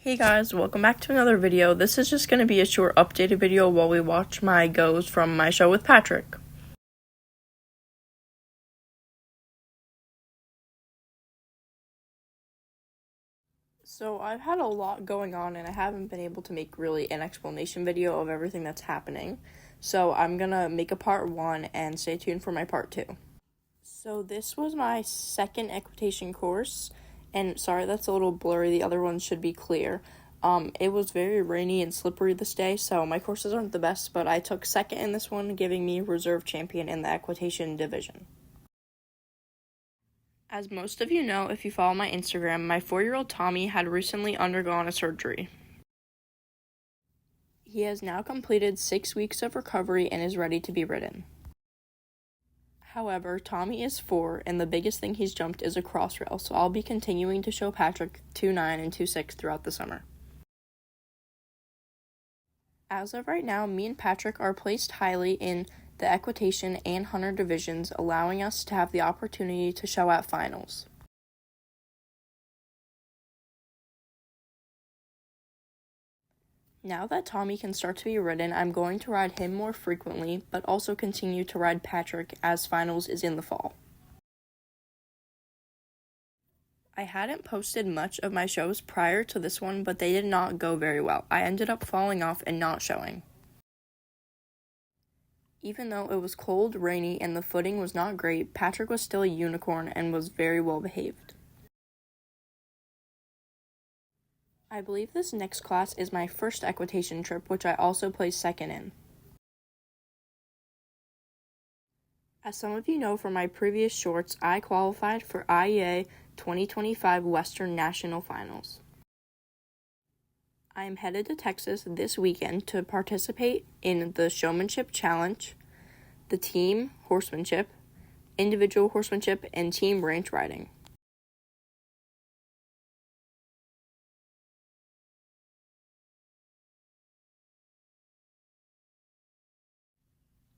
Hey guys, welcome back to another video. This is just going to be a short updated video while we watch my goes from my show with Patrick. So I've had a lot going on and I haven't been able to make really an explanation video of everything that's happening. So I'm going to make a part 1 and stay tuned for my part 2. So this was my second equitation course, and sorry that's a little blurry, the other ones should be clear. It was very rainy and slippery this day, so my courses aren't the best, but I took second in this one, giving me reserve champion in the equitation division. As most of you know, if you follow my Instagram, my 4-year-old Tommy had recently undergone a surgery. He has now completed 6 weeks of recovery and is ready to be ridden. However, Tommy is 4, and the biggest thing he's jumped is a cross rail, so I'll be continuing to show Patrick 2.9 and 2.6 throughout the summer. As of right now, me and Patrick are placed highly in the equitation and hunter divisions, allowing us to have the opportunity to show at finals. Now that Tommy can start to be ridden, I'm going to ride him more frequently, but also continue to ride Patrick as finals is in the fall. I hadn't posted much of my shows prior to this one, but they did not go very well. I ended up falling off and not showing. Even though it was cold, rainy, and the footing was not great, Patrick was still a unicorn and was very well behaved. I believe this next class is my first equitation trip, which I also placed second in. As some of you know from my previous shorts, I qualified for IEA 2025 Western National Finals. I am headed to Texas this weekend to participate in the Showmanship Challenge, the Team Horsemanship, Individual Horsemanship, and Team Ranch Riding.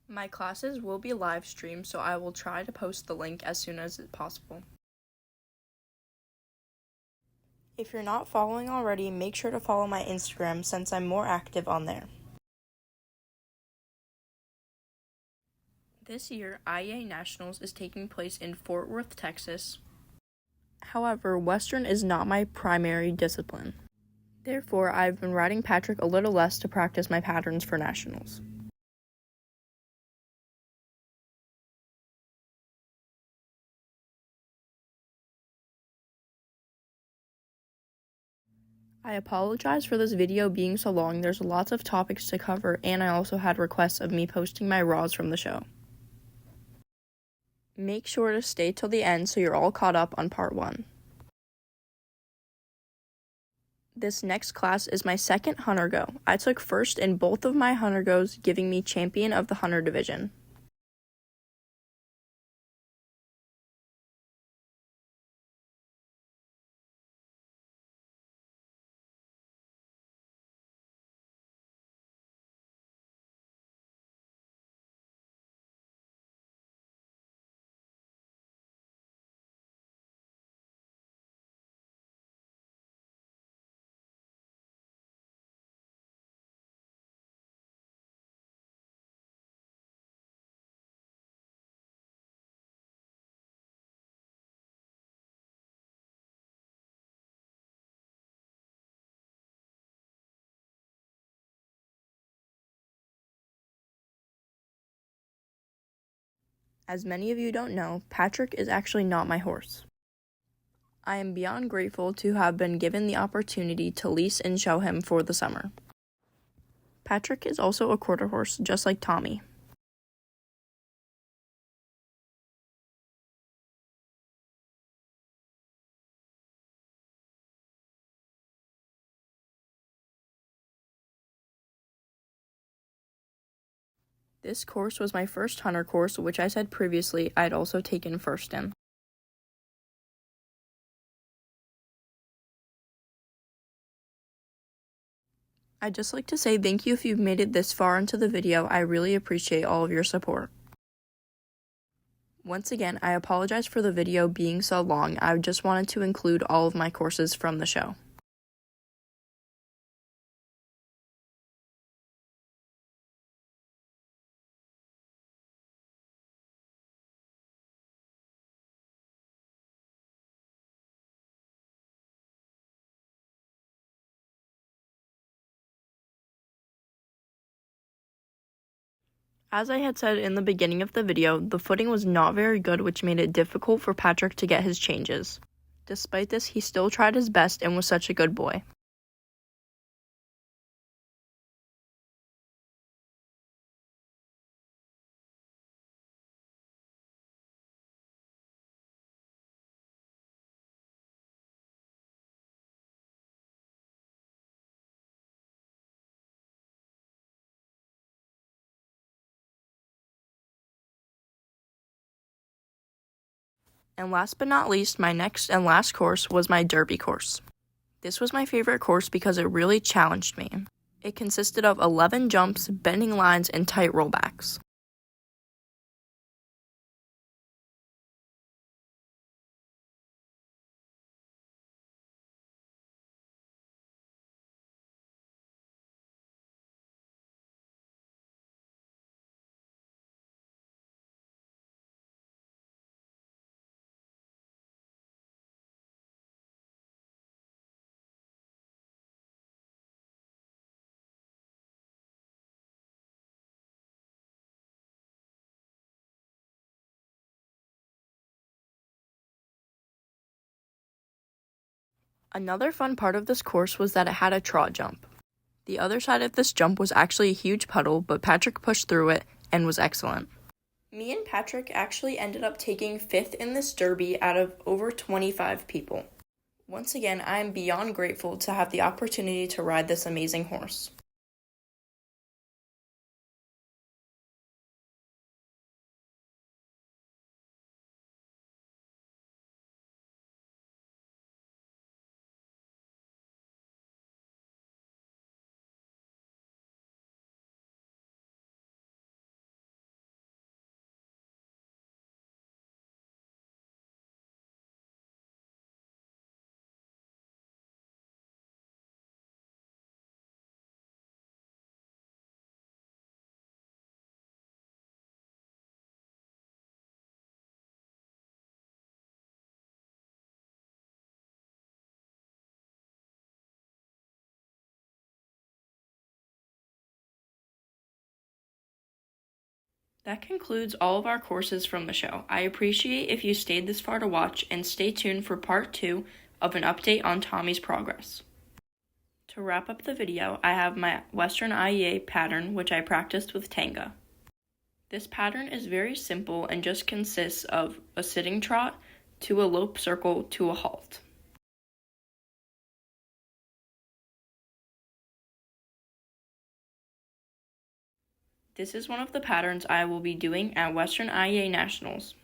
My classes will be live streamed, so I will try to post the link as soon as possible. If you're not following already, make sure to follow my Instagram since I'm more active on there. This year, IEA Nationals is taking place in Fort Worth, Texas. However, Western is not my primary discipline. Therefore, I've been riding Patrick a little less to practice my patterns for Nationals. I apologize for this video being so long. There's lots of topics to cover, and I also had requests of me posting my raws from the show. Make sure to stay till the end so you're all caught up on part 1. This next class is my second hunter go. I took first in both of my hunter goes, giving me champion of the hunter division. As many of you don't know, Patrick is actually not my horse. I am beyond grateful to have been given the opportunity to lease and show him for the summer. Patrick is also a quarter horse, just like Tommy. This course was my first hunter course, which I said previously I'd also taken first in. I'd just like to say thank you if you've made it this far into the video. I really appreciate all of your support. Once again, I apologize for the video being so long. I just wanted to include all of my courses from the show. As I had said in the beginning of the video, the footing was not very good, which made it difficult for Patrick to get his changes. Despite this, he still tried his best and was such a good boy. And last but not least, my next and last course was my derby course. This was my favorite course because it really challenged me. It consisted of 11 jumps, bending lines, and tight rollbacks. Another fun part of this course was that it had a trot jump. The other side of this jump was actually a huge puddle, but Patrick pushed through it and was excellent. Me and Patrick actually ended up taking 5th in this derby out of over 25 people. Once again, I am beyond grateful to have the opportunity to ride this amazing horse. That concludes all of our courses from the show. I appreciate if you stayed this far to watch, and stay tuned for part 2 of an update on Tommy's progress. To wrap up the video, I have my Western IEA pattern, which I practiced with Tanga. This pattern is very simple and just consists of a sitting trot to a lope circle to a halt. This is one of the patterns I will be doing at Western IEA Nationals.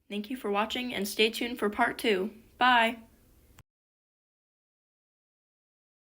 Thank you for watching, and stay tuned for part 2. Bye!